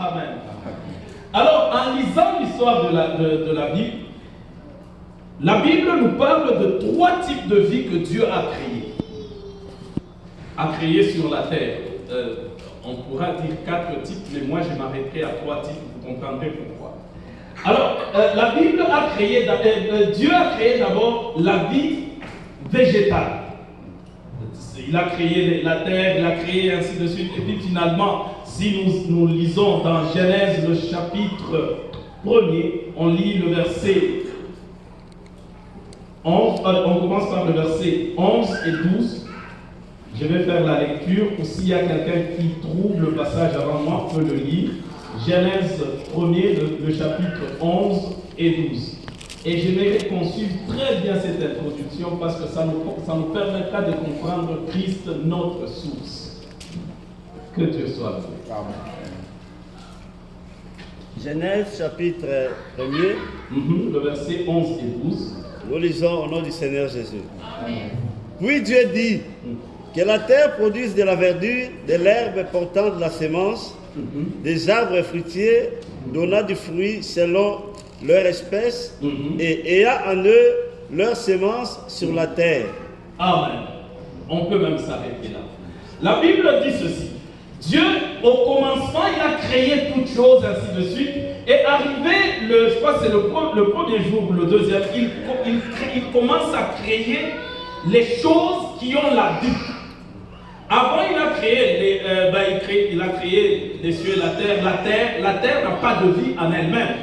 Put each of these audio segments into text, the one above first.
Amen. Alors, en lisant l'histoire de la Bible nous parle de 3 types de vie que Dieu a créés. A créé sur la terre. On pourra dire 4 types, mais moi je m'arrêterai à 3 types, vous comprendrez pourquoi. Alors, la Bible a créé, Dieu a créé d'abord la vie végétale. Il a créé la terre, il a créé ainsi de suite. Et puis finalement, si nous lisons dans Genèse le chapitre 1er, on lit le verset 11, on commence par le verset 11 et 12. Je vais faire la lecture, ou s'il y a quelqu'un qui trouve le passage avant moi, peut le lire. Genèse 1er, le chapitre 11 et 12. Et j'aimerais qu'on suive très bien cette introduction parce que ça nous permettra de comprendre Christ, notre source. Que Dieu soit loué. Amen. Genèse chapitre 1er, le verset 11 et 12. Nous lisons au nom du Seigneur Jésus. Puis Dieu dit que la terre produise de la verdure, de l'herbe portant de la sémence, des arbres fruitiers donnant du fruit selon leur espèce et ayant en eux leur sémence sur la terre. Amen. On peut même s'arrêter là. La Bible dit ceci. Dieu, au commencement, il a créé toutes choses, ainsi de suite. Et arrivé, je crois que c'est le premier jour ou le deuxième, il commence à créer les choses qui ont la vie. Avant, il a créé les cieux et la terre. La terre n'a pas de vie en elle-même.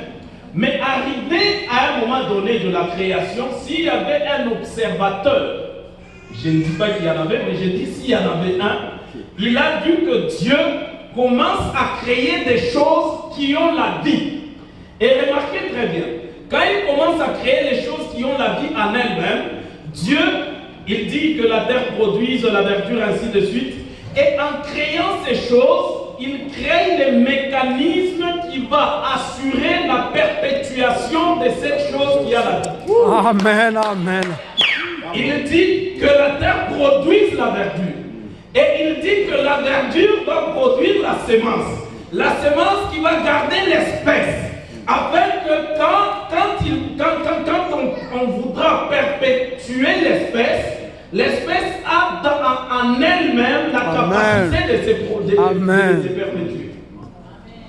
Mais arrivé à un moment donné de la création, s'il y avait un observateur, je ne dis pas qu'il y en avait, mais je dis s'il y en avait un, il a vu que Dieu commence à créer des choses qui ont la vie. Et remarquez très bien, quand il commence à créer les choses qui ont la vie en elles-mêmes, Dieu, il dit que la terre produise la verdure, ainsi de suite. Et en créant ces choses, il crée les mécanismes qui vont assurer la perpétuation de cette chose qui a la vie. Amen, amen. Il dit que la terre produise la verdure. Et il dit que la verdure va produire la sémence. La sémence qui va garder l'espèce. Afin que quand on voudra perpétuer l'espèce a en elle-même la capacité de se perpétuer.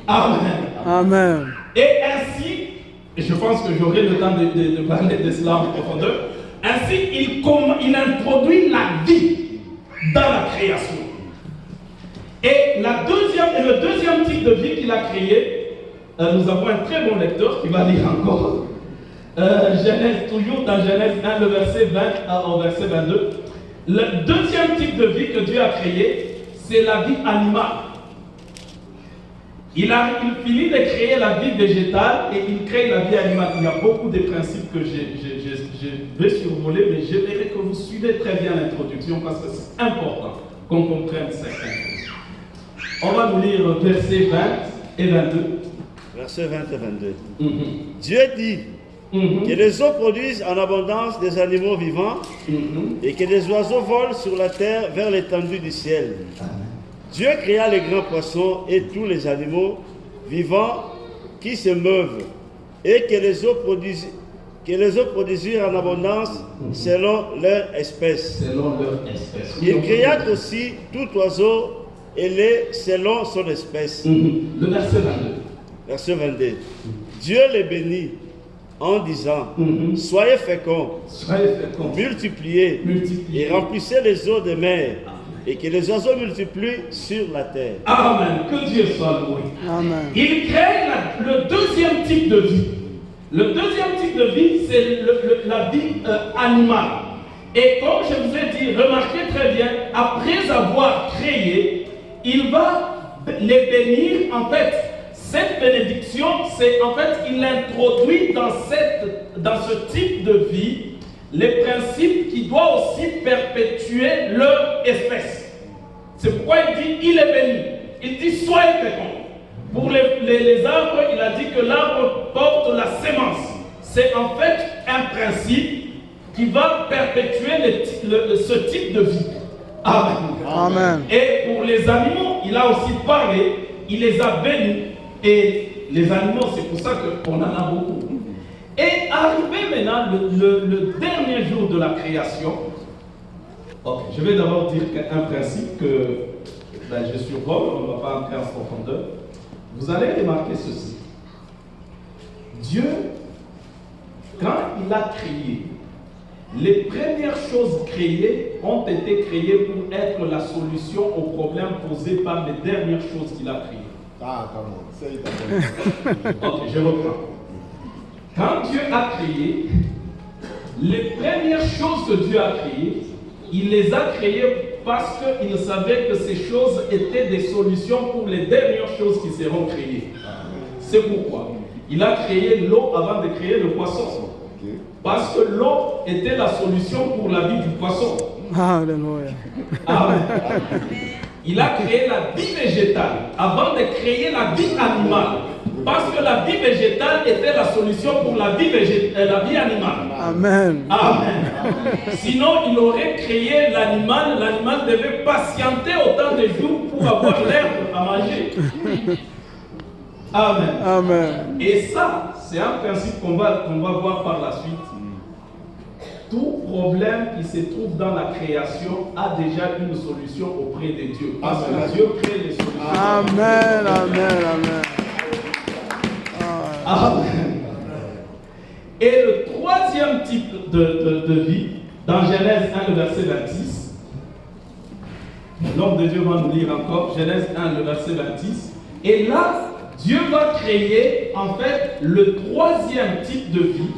Amen. Amen. Et ainsi, je pense que j'aurai le temps de parler de cela en profondeur, ainsi il introduit la vie dans la création. Et le deuxième type de vie qu'il a créé, nous avons un très bon lecteur qui va lire encore. Genèse, toujours dans Genèse 1, le verset 20 au verset 22. Le deuxième type de vie que Dieu a créé, c'est la vie animale. Il finit de créer la vie végétale et il crée la vie animale. Il y a beaucoup de principes que je vais survoler, mais j'aimerais que vous suivez très bien l'introduction parce que c'est important qu'on comprenne certaines choses. On va nous lire versets 20 et 22. Verset 20 et 22. Dieu dit que les eaux produisent en abondance des animaux vivants et que les oiseaux volent sur la terre vers l'étendue du ciel. Dieu créa les grands poissons et tous les animaux vivants qui se meuvent et que les eaux produisirent en abondance selon leur espèce. Il créa aussi tout oiseau ailé selon son espèce. Le verset 22. Verset 22. Dieu les bénit en disant, soyez féconds, multipliez et remplissez les eaux des mers et que les oiseaux multiplient sur la terre. Amen. Que Dieu soit loué. Amen. Il crée le deuxième type de vie. Le deuxième type de vie, c'est la vie animale. Et comme je vous ai dit, remarquez très bien, après avoir créé, il va les bénir. En fait, cette bénédiction, c'est en fait, il introduit dans ce type de vie les principes qui doivent aussi perpétuer leur espèce. C'est pourquoi il dit, il est béni. Il dit, soyez féconds. Pour les arbres, il a dit que l'arbre porte la sémence. C'est en fait un principe qui va perpétuer ce type de vie. Amen. Amen. Et pour les animaux, il a aussi parlé, il les a bénis Et les animaux, c'est pour ça qu'on en a beaucoup. Et arrivé maintenant le dernier jour de la création, okay, je vais d'abord dire un principe que je survole, on ne va pas entrer en profondeur. Vous allez remarquer ceci. Dieu, quand il a créé, les premières choses créées ont été créées pour être la solution aux problèmes posés par les dernières choses qu'il a créées. Ah, comment? Ok, je reprends. Quand Dieu a créé, les premières choses que Dieu a créées, il les a créées parce qu'il savait que ces choses étaient des solutions pour les dernières choses qui seront créées. C'est pourquoi il a créé l'eau avant de créer le poisson. Parce que l'eau était la solution pour la vie du poisson. Alléluia. Amen. Il a créé la vie végétale avant de créer la vie animale. Parce que la vie végétale était la solution pour la vie animale. Amen. Amen. Sinon, il aurait créé l'animal. L'animal devait patienter autant de jours pour avoir l'herbe à manger. Amen. Amen. Et ça, c'est un principe qu'on va voir par la suite. Tout problème qui se trouve dans la création a déjà une solution auprès de Dieu. Parce que Dieu crée les solutions. Amen. Amen. Amen. Amen. Et le troisième type de vie, dans Genèse 1, le verset 26, l'homme de Dieu va nous lire encore, Genèse 1, le verset 26, et là, Dieu va créer en fait le troisième type de vie,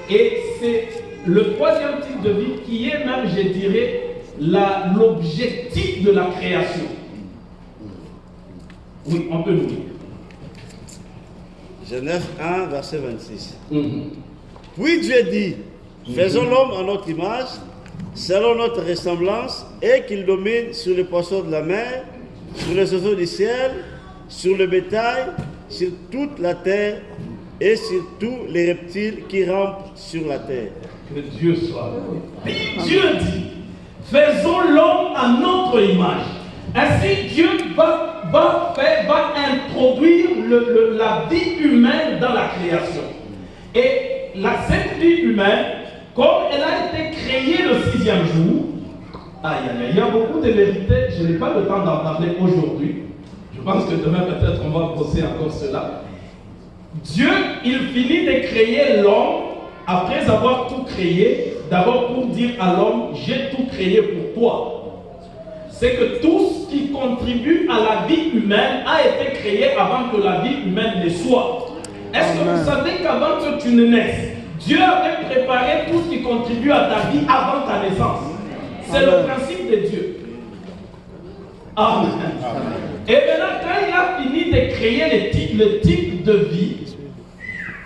et c'est le troisième type de vie qui est même, je dirais, l'objectif de la création. Oui, on peut nous lire. Genèse 1, verset 26. Puis Dieu dit, faisons l'homme en notre image, selon notre ressemblance, et qu'il domine sur les poissons de la mer, sur les oiseaux du ciel, sur le bétail, sur toute la terre, et sur tous les reptiles qui rampent sur la terre. Que Dieu soit loué. Dieu dit, faisons l'homme à notre image. Ainsi, Dieu va introduire la vie humaine dans la création. Et cette vie humaine, comme elle a été créée le 6e jour, il y a beaucoup de vérités, je n'ai pas le temps d'en parler aujourd'hui. Je pense que demain peut-être on va brosser encore cela. Dieu, il finit de créer l'homme après avoir tout créé, d'abord pour dire à l'homme, j'ai tout créé pour toi. C'est que tout ce qui contribue à la vie humaine a été créé avant que la vie humaine ne soit. Est-ce que vous savez qu'avant que tu ne naisses, Dieu avait préparé tout ce qui contribue à ta vie avant ta naissance? C'est le principe de Dieu. Amen. Et maintenant, quand il a fini de créer le type de vie,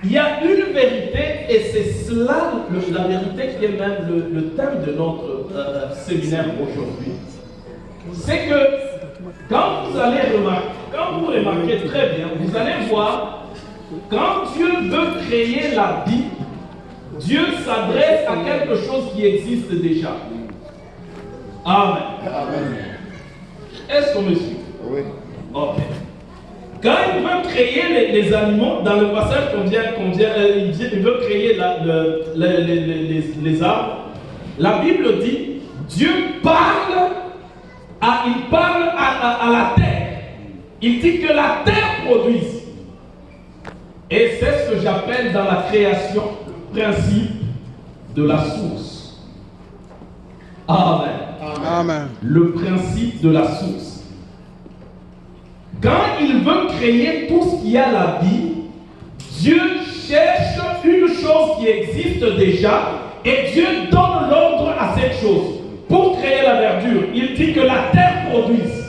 il y a une vérité, et c'est cela la vérité qui est même le thème de notre séminaire aujourd'hui. C'est que quand vous remarquez très bien, vous allez voir, quand Dieu veut créer la vie, Dieu s'adresse à quelque chose qui existe déjà. Amen. Amen. Est-ce qu'on me suit? Oui. Ok. Quand il veut créer les animaux, dans le passage il veut créer les arbres, la Bible dit, Dieu parle à la terre. Il dit que la terre produise. Et c'est ce que j'appelle dans la création le principe de la source. Amen. Amen. Le principe de la source. Quand il veut créer tout ce qui a la vie, Dieu cherche une chose qui existe déjà et Dieu donne l'ordre à cette chose pour créer la verdure. Il dit que la terre produise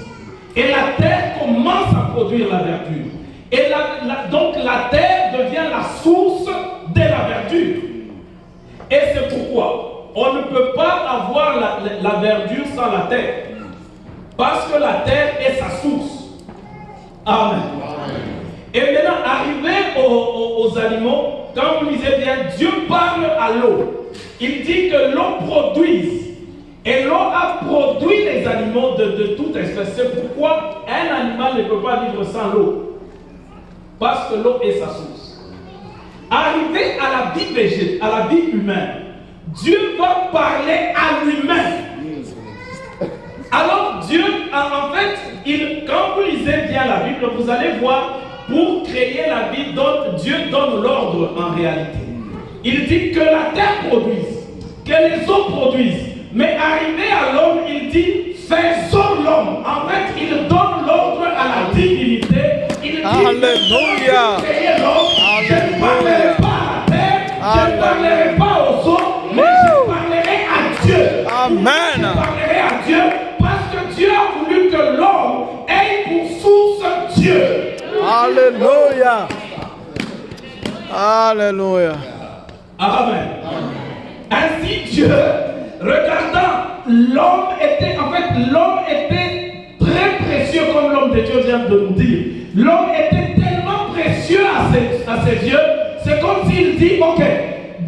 et la terre commence à produire la verdure. Et donc la terre devient la source de la verdure. Et c'est pourquoi on ne peut pas avoir la verdure sans la terre. Parce que la terre est sa source. Amen. Et maintenant, arrivé aux animaux, quand vous lisez bien, Dieu parle à l'eau. Il dit que l'eau produise. Et l'eau a produit les animaux de toute espèce. C'est pourquoi un animal ne peut pas vivre sans l'eau. parce que l'eau est sa source. Arrivé à la vie végétale, à la vie humaine, Dieu va parler à l'humain. Alors Dieu, en fait, quand vous lisez bien la Bible, vous allez voir, pour créer la vie, Dieu donne l'ordre en réalité. Il dit que la terre produise, que les eaux produisent. Mais arrivé à l'homme, il dit, faisons l'homme. En fait, il donne l'ordre à la divinité. Il dit, Alléluia. créer l'homme. Je ne parlerai pas à la terre, je ne parlerai pas aux eaux, mais je parlerai à Dieu. Amen. Je parlerai à Dieu parce que Dieu a voulu que l'homme ait pour source Dieu. Alléluia. Alléluia. Amen. Ainsi Dieu, regardant, l'homme était très précieux comme l'homme de Dieu vient de nous dire. L'homme était tellement précieux à ses yeux, c'est comme s'il dit, ok,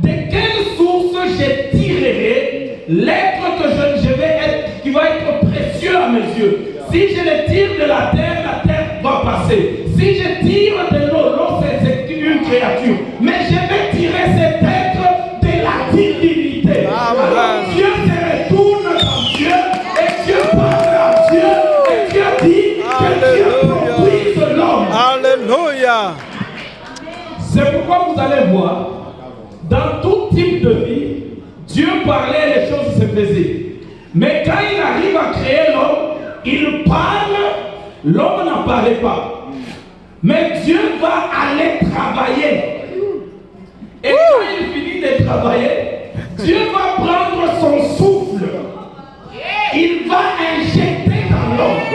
de quelle source je tirerai l'être que je vais être, qui va être précieux à mes yeux. Si je le tire de la terre va passer. Si je tire de l'eau, l'eau c'est une créature. Mais je vais tirer cet être de la divinité. Alors Dieu se retourne dans Dieu et Dieu parle à Dieu et Dieu dit que Dieu produise l'homme. Alléluia. C'est pourquoi vous allez voir, dans tout type de vie, Dieu parlait et les choses se faisaient. Mais quand il arrive à créer l'homme, il parle, l'homme n'en parlait pas. Mais Dieu va aller travailler. Et quand il finit de travailler, Dieu va prendre son souffle. Il va injecter dans l'homme.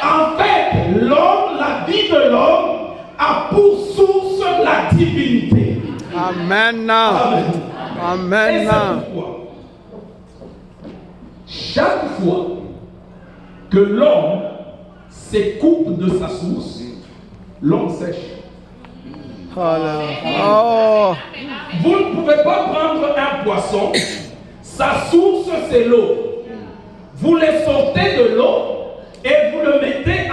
En fait, l'homme, la vie de l'homme, a pour source la divinité. Amen. Amen. Amen. Et c'est pourquoi, chaque fois que l'homme se coupe de sa source, l'homme sèche. Oh. Vous ne pouvez pas prendre un poisson, sa source c'est l'eau. Vous le sortez de l'eau et vous le mettez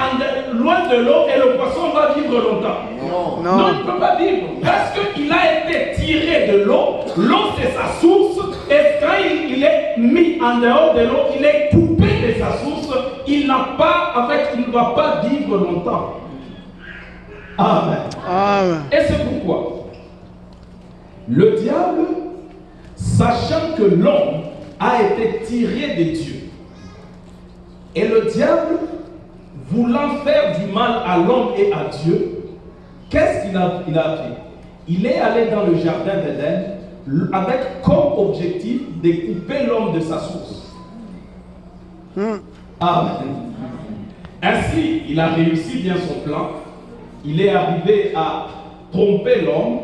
loin de l'eau et le poisson va vivre longtemps. Non, il ne peut pas vivre parce qu'il a été tiré de l'eau. L'eau c'est sa source et quand il est mis en dehors de l'eau, il est coupé de sa source, il n'a pas, en fait, il ne va pas vivre longtemps. Amen. Amen. Et c'est pourquoi le diable, sachant que l'homme a été tiré de Dieu, et le diable, voulant faire du mal à l'homme et à Dieu, qu'est-ce qu'il a fait? Il est allé dans le jardin d'Éden avec comme objectif de couper l'homme de sa source. Amen. Ainsi, il a réussi bien son plan. Il est arrivé à tromper l'homme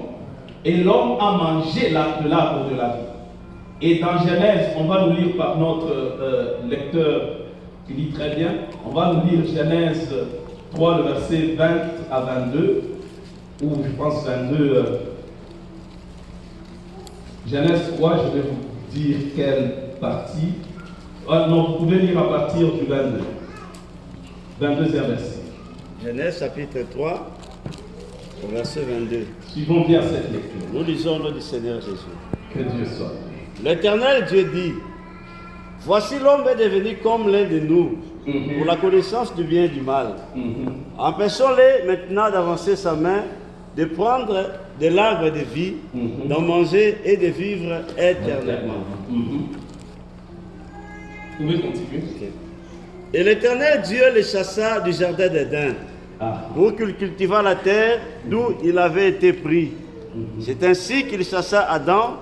et l'homme a mangé de l'arbre de la vie. Et dans Genèse, on va nous lire par notre lecteur qui lit très bien, on va nous lire Genèse 3, le verset 20 à 22, ou je pense 22. Genèse 3, je vais vous dire quelle partie. Non, vous pouvez lire à partir du 22. 22e verset. Genèse chapitre 3, au verset 22. Suivons bien cette lecture. Nous lisons au nom du Seigneur Jésus. Que Dieu soit. L'Éternel Dieu dit, voici l'homme est devenu comme l'un de nous, pour la connaissance du bien et du mal. Empêchons-les maintenant d'avancer sa main, de prendre de l'arbre de vie, d'en manger et de vivre éternellement. Vous pouvez continuer. Okay. Et l'Éternel Dieu les chassa du jardin d'Éden, pour qu'il cultivât la terre d'où il avait été pris. C'est ainsi qu'il chassa Adam,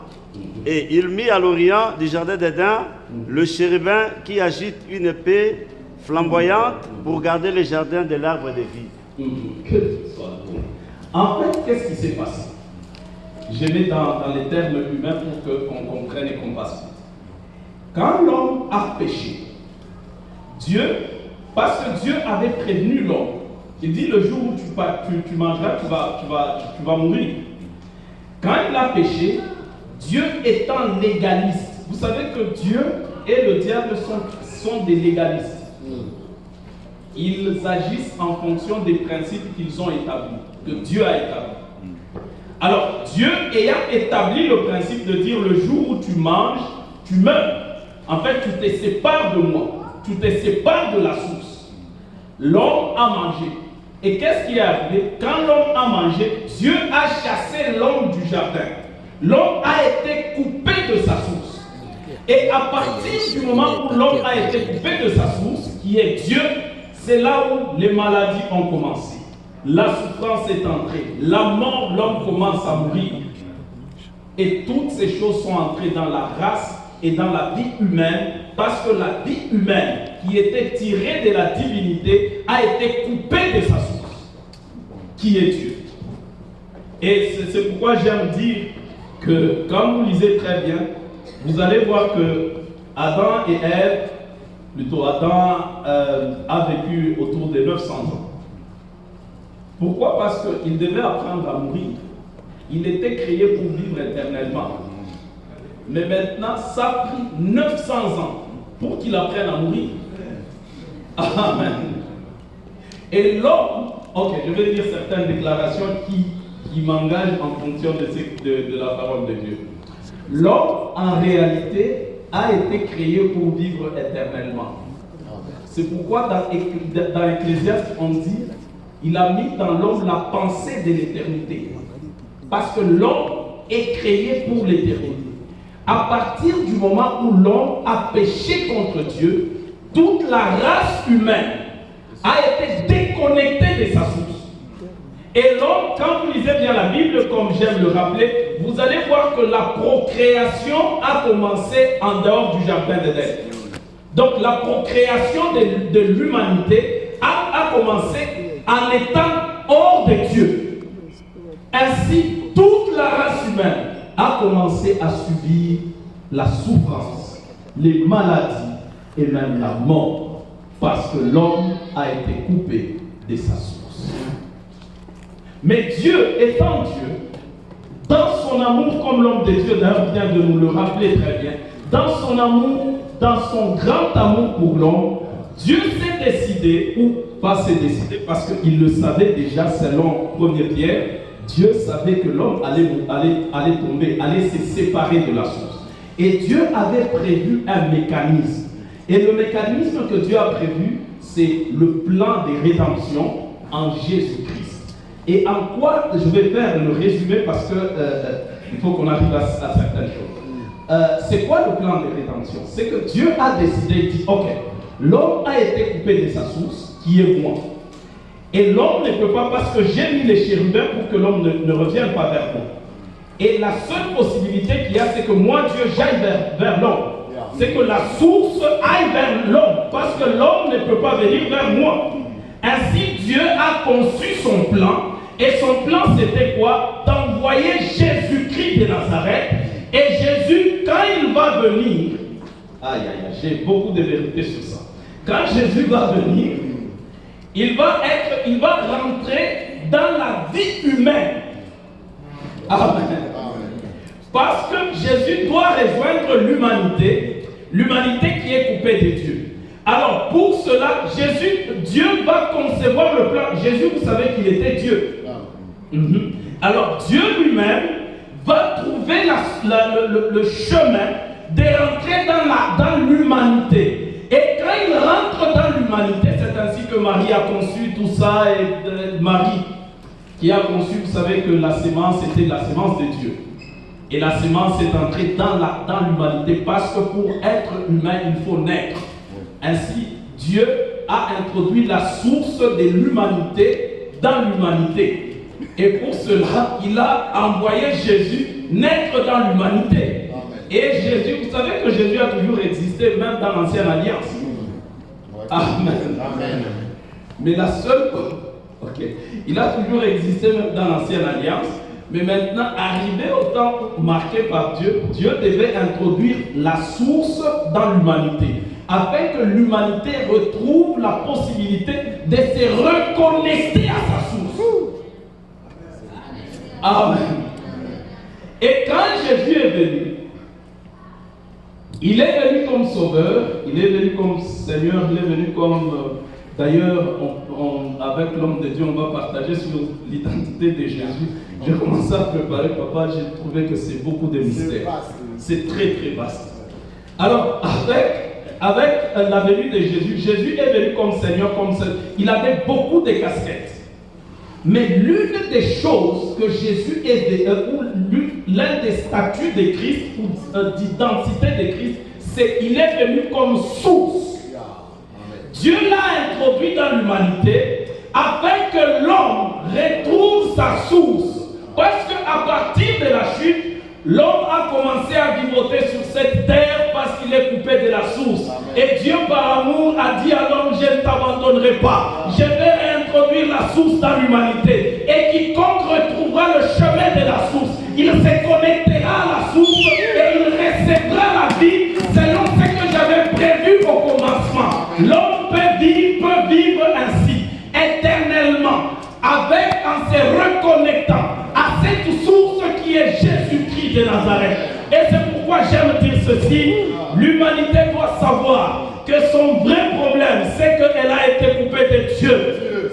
et il mit à l'orient du jardin d'Éden le chérubin qui agite une épée flamboyante pour garder le jardin de l'arbre de vie. Que soit loué. En fait, qu'est-ce qui s'est passé? Je mets dans les termes humains pour qu'on comprenne et qu'on passe vite. Quand l'homme a péché, Dieu, parce que Dieu avait prévenu l'homme, il dit le jour où tu mangeras, tu vas mourir. Quand il a péché, Dieu étant légaliste, vous savez que Dieu et le diable sont des légalistes. ils agissent en fonction des principes qu'ils ont établis, que Dieu a établis. Alors, Dieu ayant établi le principe de dire le jour où tu manges, tu meurs. En fait, tu te sépares de moi, tu te sépares de la source. L'homme a mangé. Et qu'est-ce qui est arrivé? Quand l'homme a mangé, Dieu a chassé l'homme du jardin. L'homme a été coupé de sa source. Et à partir du moment où l'homme a été coupé de sa source, qui est Dieu, c'est là où les maladies ont commencé. La souffrance est entrée. La mort, l'homme commence à mourir. Et toutes ces choses sont entrées dans la race et dans la vie humaine, parce que la vie humaine, qui était tirée de la divinité, a été coupée de sa source, qui est Dieu. Et c'est pourquoi j'aime dire que, quand vous lisez très bien, vous allez voir que Adam et Ève, plutôt Adam a vécu autour de 900 ans. Pourquoi? Parce qu'il devait apprendre à mourir. Il était créé pour vivre éternellement. Mais maintenant, ça a pris 900 ans pour qu'il apprenne à mourir. Amen. Et l'homme, ok, je vais dire certaines déclarations qui m'engagent en fonction de la parole de Dieu. L'homme, en réalité, a été créé pour vivre éternellement. C'est pourquoi dans Ecclésiaste, on dit, il a mis dans l'homme la pensée de l'éternité. Parce que l'homme est créé pour l'éternité. À partir du moment où l'homme a péché contre Dieu, toute la race humaine a été déconnectée de sa source. Et l'homme, quand vous lisez bien la Bible, comme j'aime le rappeler, vous allez voir que la procréation a commencé en dehors du jardin d'Éden. Donc la procréation de l'humanité a commencé en étant hors de Dieu. Ainsi, toute la race humaine a commencé à subir la souffrance, les maladies et même la mort, parce que l'homme a été coupé de sa source. Mais Dieu étant Dieu, dans son amour comme l'homme de Dieu, d'ailleurs vient de nous le rappeler très bien, dans son amour, dans son grand amour pour l'homme, Dieu s'est décidé, ou pas s'est décidé, parce qu'il le savait déjà selon 1er Pierre, Dieu savait que l'homme allait tomber, allait se séparer de la source. Et Dieu avait prévu un mécanisme. Et le mécanisme que Dieu a prévu, c'est le plan de rédemption en Jésus-Christ. Et en quoi, je vais faire le résumé parce que il faut qu'on arrive à certaines choses. C'est quoi le plan de rédemption? C'est que Dieu a décidé, il dit, ok, l'homme a été coupé de sa source, qui est moi. Et l'homme ne peut pas, parce que j'ai mis les chérubins pour que l'homme ne revienne pas vers moi. Et la seule possibilité qu'il y a, c'est que moi, Dieu, j'aille vers l'homme. C'est que la source aille vers l'homme, parce que l'homme ne peut pas venir vers moi. Ainsi, Dieu a conçu son plan, et son plan, c'était quoi? D'envoyer Jésus-Christ de Nazareth. Et Jésus, quand il va venir, aïe, aïe, aïe, j'ai beaucoup de vérités sur ça. Quand Jésus va venir, il va rentrer dans la vie humaine. Amen. Parce que Jésus doit rejoindre l'humanité qui est coupée de Dieu. Alors pour cela, Dieu va concevoir le plan. Jésus, vous savez qu'il était Dieu. Alors Dieu lui-même va trouver le chemin de rentrer dans l'humanité. Et quand il rentre dans l'humanité, c'est ainsi que Marie a conçu tout ça. Et Marie qui a conçu, vous savez que la sémence était la sémence de Dieu. Et la sémence est entrée dans l'humanité parce que pour être humain, il faut naître. Ainsi, Dieu a introduit la source de l'humanité dans l'humanité. Et pour cela, il a envoyé Jésus naître dans l'humanité. Et Jésus, vous savez que Jésus a toujours existé, même dans l'Ancienne Alliance. Amen. Amen. Mais la seule... Ok. Il a toujours existé même dans l'Ancienne Alliance. Mais maintenant, arrivé au temps marqué par Dieu, Dieu devait introduire la source dans l'humanité. Afin que l'humanité retrouve la possibilité de se reconnecter à sa source. Amen. Et quand Jésus est venu, il est venu comme sauveur, il est venu comme Seigneur, il est venu comme D'ailleurs, avec l'homme de Dieu, on va partager sur l'identité de Jésus. J'ai commencé à préparer, papa, j'ai trouvé que c'est beaucoup de mystères. C'est très très vaste. Alors, avec la venue de Jésus, Jésus est venu comme Seigneur, comme Seigneur. Il avait beaucoup de casquettes. Mais l'une des choses que Jésus est, ou l'un des statuts de Christ, ou d'identité de Christ, c'est qu'il est venu comme source. Dieu l'a introduit dans l'humanité afin que l'homme retrouve sa source. Parce qu'à partir de la chute, l'homme a commencé à vivoter sur cette terre parce qu'il est coupé de la source. Et Dieu par amour a dit à l'homme, je ne t'abandonnerai pas. Je vais réintroduire la source dans l'humanité. Et quiconque retrouvera le chemin de la source, il se connectera à la source et il recevra la vie selon ce que j'avais prévu au commencement. L'homme peut vivre ainsi, éternellement, en se reconnectant à cette source qui est Jésus-Christ de Nazareth. Et c'est pourquoi j'aime dire ceci, l'humanité doit savoir que son vrai problème, c'est qu'elle a été coupée de Dieu.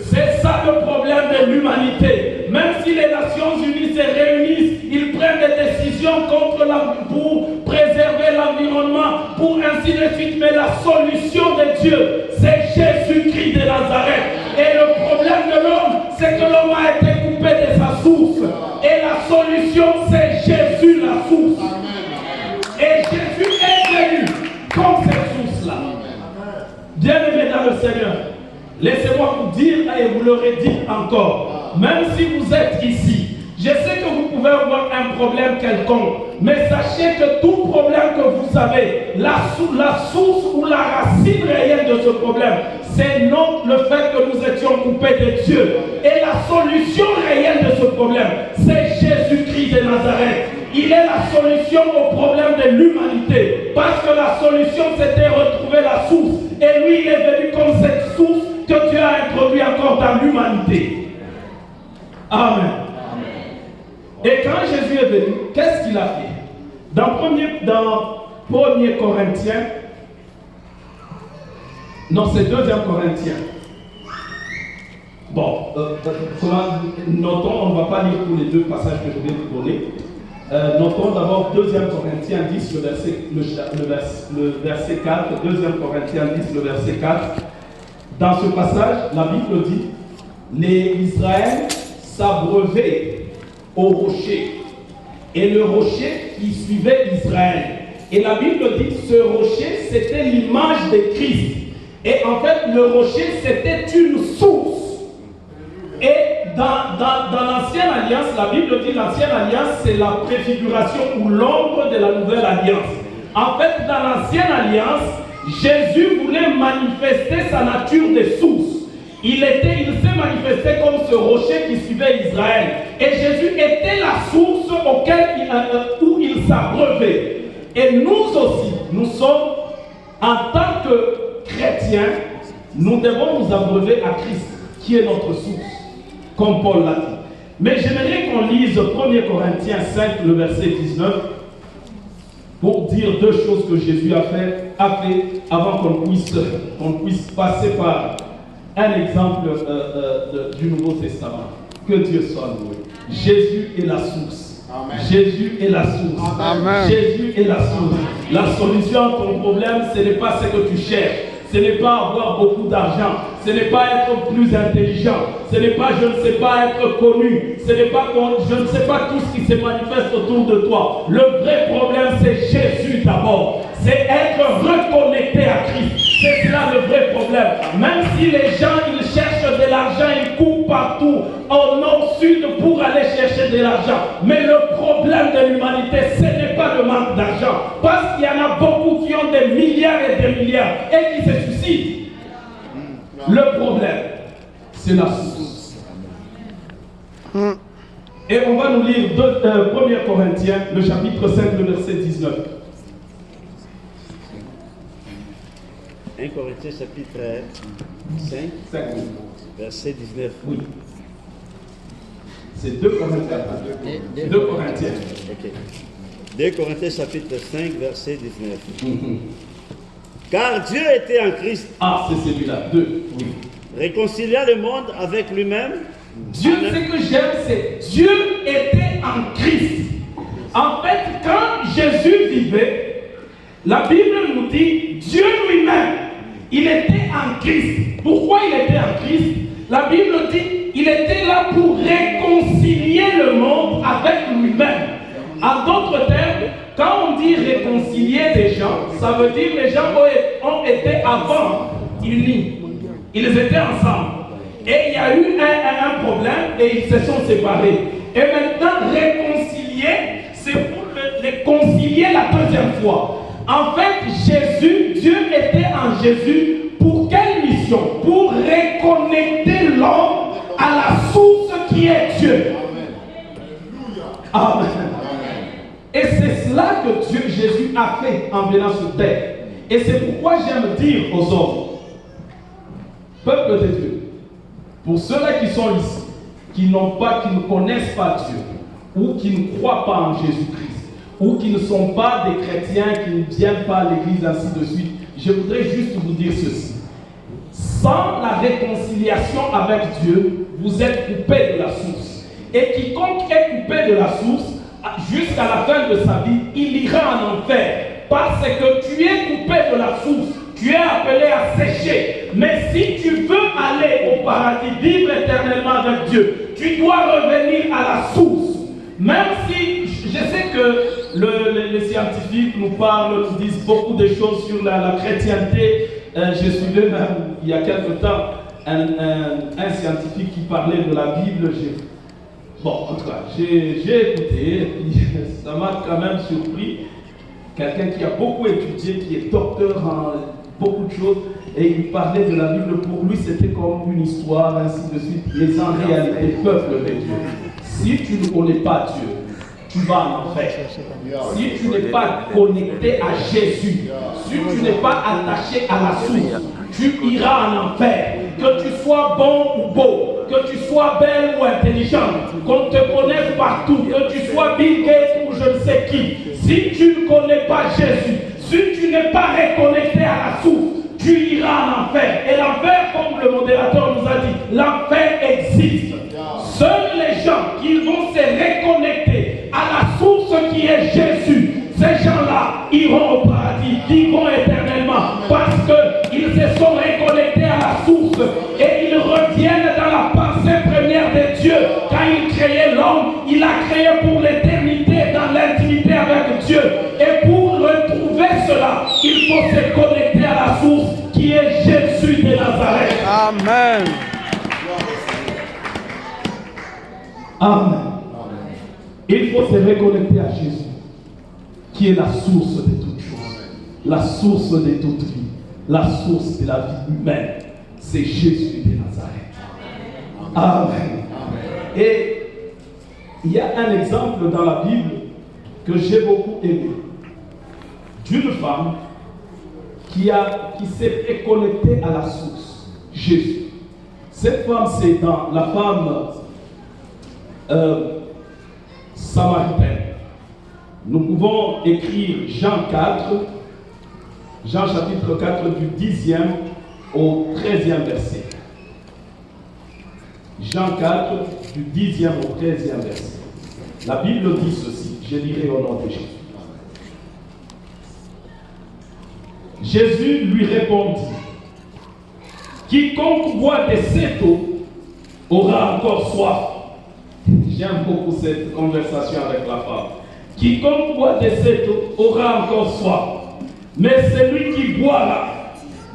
C'est ça le problème de l'humanité. Même si les Nations Unies se réunissent, ils prennent des décisions pour préserver l'environnement, pour ainsi de suite, mais la solution de Dieu, c'est Jésus-Christ de Nazareth. Et le problème de l'homme, c'est que l'homme a été coupé de sa source. Et la solution, c'est Jésus, la source. Et Jésus est venu comme cette source-là. Bien-aimés dans le Seigneur, laissez-moi vous dire, et vous l'aurez dit encore, même si vous êtes ici, je sais que vous pouvez avoir un problème quelconque, mais sachez que tout problème que vous avez, la source ou la racine réelle de ce problème, c'est non le fait que nous étions coupés de Dieu. Et la solution réelle de ce problème, c'est Jésus-Christ de Nazareth. Il est la solution au problème de l'humanité. Parce que la solution, c'était retrouver la source. Et lui, il est venu comme cette source que Dieu a introduit encore dans l'humanité. Amen. Et quand Jésus est venu, qu'est-ce qu'il a fait? Dans 1er Corinthiens, non, c'est 2 Corinthiens. Bon, notons, on ne va pas lire tous les 2 passages que je vais vous donner. Notons d'abord 2 Corinthiens 10, le verset 4. 2 Corinthiens 10, le verset 4. Dans ce passage, la Bible dit, les Israël s'abreuvaient au rocher. Et le rocher qui suivait Israël. Et la Bible dit, ce rocher, c'était l'image de Christ. Et en fait, le rocher, c'était une source. Et dans l'Ancienne Alliance, la Bible dit l'Ancienne Alliance, c'est la préfiguration ou l'ombre de la Nouvelle Alliance. En fait, dans l'Ancienne Alliance, Jésus voulait manifester sa nature de source. Il s'est manifesté comme ce rocher qui suivait Israël. Et Jésus était la source où il s'abreuvait. Et nous aussi, nous sommes, en tant que chrétiens, nous devons nous abreuver à Christ, qui est notre source, comme Paul l'a dit. Mais j'aimerais qu'on lise 1 Corinthiens 5, le verset 19, pour dire 2 choses que Jésus a fait avant qu'on puisse passer par un exemple du Nouveau Testament. Que Dieu soit loué. Jésus est la source. Amen. Jésus est la source. Amen. Jésus est la source. La solution à ton problème, ce n'est pas ce que tu cherches. Ce n'est pas avoir beaucoup d'argent. Ce n'est pas être plus intelligent. Ce n'est pas, je ne sais pas, être connu. Ce n'est pas, je ne sais pas tout ce qui se manifeste autour de toi. Le vrai problème, c'est Jésus d'abord. C'est être reconnecté à Christ. C'est cela le vrai problème. Même si les gens, ils cherchent de l'argent, ils courent partout, au nord, sud, pour aller chercher de l'argent. Mais le problème de l'humanité, ce n'est pas le manque d'argent. Parce qu'il y en a beaucoup qui ont des milliards et des milliards et qui se suicident. Le problème, c'est la source. Et on va nous lire 1 Corinthiens, le chapitre 5, le verset 19. 1 Corinthiens chapitre 5, verset 19. Oui. C'est 2 Corinthiens. 2 Corinthiens. Ok. 2 Corinthiens chapitre 5, verset 19. Car Dieu était en Christ. Ah, c'est celui-là. 2. Oui. réconcilia le monde avec lui-même. Dieu, ce que j'aime, c'est Dieu était en Christ. En fait, quand Jésus vivait, la Bible nous dit Dieu lui-même, il était en Christ. Pourquoi il était en Christ? La Bible dit il était là pour réconcilier le monde avec lui-même. En d'autres termes, quand on dit réconcilier des gens, ça veut dire les gens ont été avant unis. Ils étaient ensemble. Et il y a eu un problème et ils se sont séparés. Et maintenant, réconcilier, c'est pour les concilier la deuxième fois. En fait, Jésus, Dieu était en Jésus pour quelle mission? Pour reconnecter l'homme à la source qui est Dieu. Amen. Et c'est cela que Dieu, Jésus a fait en venant sur terre. Et c'est pourquoi j'aime dire aux hommes, peuple de Dieu, pour ceux-là qui sont ici, qui ne connaissent pas Dieu, ou qui ne croient pas en Jésus-Christ, ou qui ne sont pas des chrétiens, qui ne viennent pas à l'église, ainsi de suite, je voudrais juste vous dire ceci. Sans la réconciliation avec Dieu, vous êtes coupé de la source. Et quiconque est coupé de la source, jusqu'à la fin de sa vie, il ira en enfer. Parce que tu es coupé de la source. Tu es appelé à sécher. Mais si tu veux aller au paradis, vivre éternellement avec Dieu, tu dois revenir à la source. Même si je sais que les scientifiques nous parlent, nous disent beaucoup de choses sur la chrétienté. Je suivais même il y a quelque temps un scientifique qui parlait de la Bible. Bon, en tout cas, j'ai écouté, ça m'a quand même surpris. Quelqu'un qui a beaucoup étudié, qui est docteur en beaucoup de choses, et il parlait de la Bible. Pour lui, c'était comme une histoire, ainsi de suite. Mais en réalité, peuple de Dieu, si tu ne connais pas Dieu, tu vas en enfer. Si tu n'es pas connecté à Jésus, si tu n'es pas attaché à la source, tu iras en enfer. Que tu sois bon ou beau, que tu sois belle ou intelligente, qu'on te connaisse partout, que tu sois Bill Gates ou je ne sais qui, si tu ne connais pas Jésus, si tu n'es pas reconnecté à la source, tu iras en enfer. Et l'enfer, comme le modérateur nous a dit, l'enfer existe. Seuls les gens qui vont se reconnecter à la source qui est Jésus, ces gens-là iront au paradis, vivront éternellement, parce qu'ils se sont reconnectés à la source et ils reviennent dans la pensée première de Dieu. Quand il créait l'homme, il l'a créé pour l'éternité, dans l'intimité avec Dieu. Et pour retrouver cela, il faut se connecter à la source qui est Jésus de Nazareth. Amen. Amen. Il faut se reconnecter à Jésus, qui est la source de toutes choses, la source de toute vie, la source de la vie humaine. C'est Jésus de Nazareth. Amen. Et il y a un exemple dans la Bible que j'ai beaucoup aimé, d'une femme qui s'est connectée à la source, Jésus. Cette femme, c'est dans la femme samaritaine. Nous pouvons écrire Jean 4, Jean chapitre 4 du 10e au 13e verset. Jean 4 du 10e au 13e verset. La Bible dit ceci, je lirai au nom de Jésus. Jésus lui répondit, quiconque boit de cette eau aura encore soif. J'aime beaucoup cette conversation avec la femme. Quiconque boit de cette eau aura encore soif. Mais celui qui boira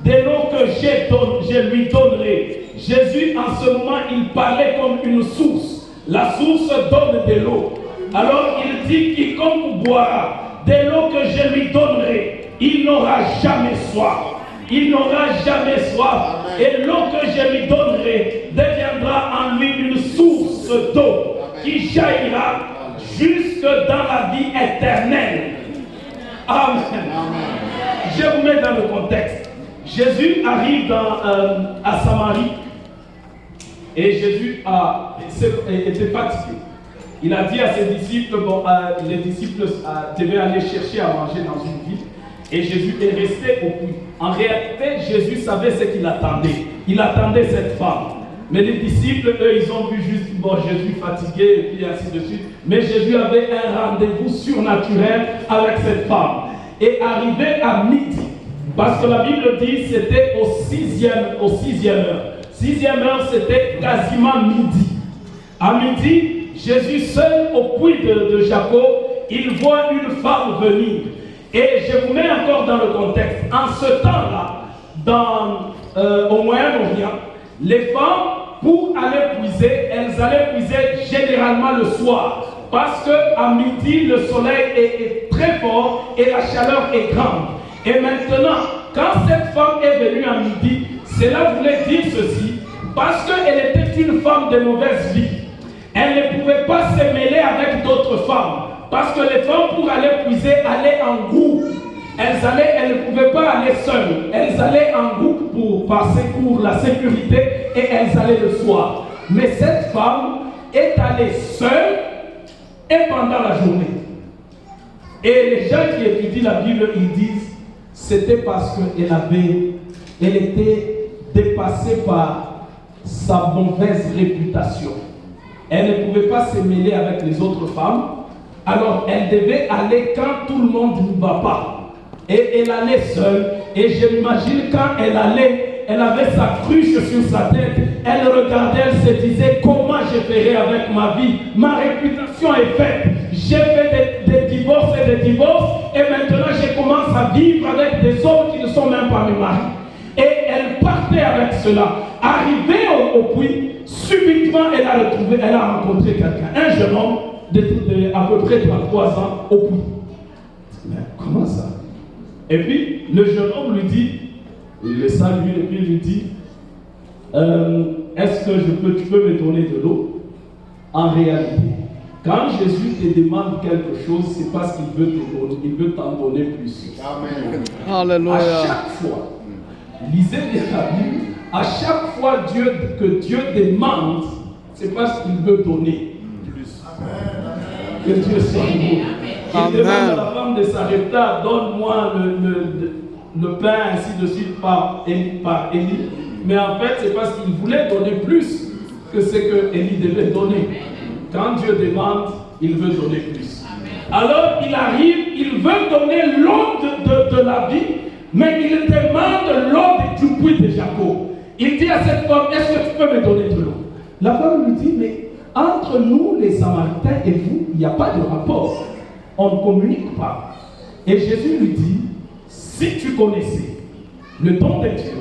de l'eau que je lui donnerai. Jésus, en ce moment, il parlait comme une source. La source donne de l'eau. Alors il dit, quiconque boira de l'eau que je lui donnerai, il n'aura jamais soif. Il n'aura jamais soif. Et l'eau que je lui donnerai deviendra en lui une source d'eau qui jaillira jusque dans la vie éternelle. Amen. Je vous mets dans le contexte. Jésus arrive à Samarie et Jésus était fatigué. Il a dit à ses disciples, les disciples devaient aller chercher à manger dans une ville et Jésus est resté au puits. En réalité, Jésus savait ce qu'il attendait. Il attendait cette femme. Mais les disciples, eux, ils ont vu juste Jésus fatigué et puis ainsi de suite. Mais Jésus avait un rendez-vous surnaturel avec cette femme. Et arrivé à midi, parce que la Bible dit c'était au sixième heure. 6e heure, c'était quasiment midi. À midi, Jésus seul au puits de Jacob, il voit une femme venir. Et je vous mets encore dans le contexte. En ce temps-là, au Moyen-Orient, les femmes, pour aller puiser, elles allaient puiser généralement le soir. Parce qu'à midi, le soleil est très fort et la chaleur est grande. Et maintenant, quand cette femme est venue à midi, cela voulait dire ceci, parce qu'elle était une femme de mauvaise vie. Elle ne pouvait pas se mêler avec d'autres femmes. Parce que les femmes, pour aller puiser, allaient en groupe. Elles ne pouvaient pas aller seules. Elles allaient en groupe pour la sécurité et elles allaient le soir. Mais cette femme est allée seule et pendant la journée. Et les gens qui étudient la Bible, ils disent c'était parce elle était dépassée par sa mauvaise réputation. Elle ne pouvait pas se mêler avec les autres femmes. Alors elle devait aller quand tout le monde ne va pas. Et elle allait seule. Et je m'imagine quand elle allait, elle avait sa cruche sur sa tête. Elle regardait, elle se disait comment je ferai avec ma vie. Ma réputation est faite. J'ai fait des divorces et des divorces. Et maintenant je commence à vivre avec des hommes qui ne sont même pas mes maris. Et elle partait avec cela. Arrivée au puits, subitement elle a rencontré quelqu'un. Un jeune homme de à peu près 33 ans au puits. Mais comment ça? Et puis le jeune homme lui dit, il le salue et puis il lui dit, est-ce que tu peux me donner de l'eau? En réalité, quand Jésus te demande quelque chose, c'est parce qu'il veut te donner, il veut t'en donner plus. Amen. Alléluia. À chaque fois, lisez bien la Bible, à chaque fois que Dieu demande, c'est parce qu'il veut donner plus. Que Dieu soit beau. Il demande à la femme de Sarepta, donne-moi le pain, ainsi de suite, par Élie. Mais en fait, c'est parce qu'il voulait donner plus que ce que Élie devait donner. Quand Dieu demande, il veut donner plus. Alors, il arrive, il veut donner l'eau de la vie, mais il demande l'eau du puits de Jacob. Il dit à cette femme, est-ce que tu peux me donner de l'eau? La femme lui dit, mais entre nous, les Samaritains et vous, il n'y a pas de rapport. On ne communique pas. Et Jésus lui dit, si tu connaissais le don de Dieu,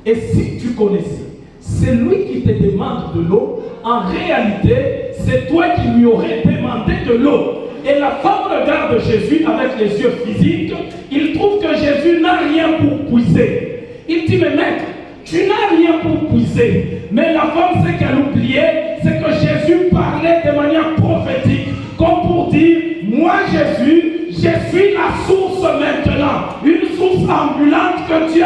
et si tu connaissais celui qui te demande de l'eau, en réalité, c'est toi qui lui aurais demandé de l'eau. Et la femme regarde Jésus avec les yeux physiques, il trouve que Jésus n'a rien pour puiser. Il dit, mais maître, tu n'as rien pour puiser. Mais la femme, ce qu'elle oubliait, c'est que Jésus parlait de manière prophétique, comme pour dire, moi Jésus, je suis la source maintenant, une source ambulante que Dieu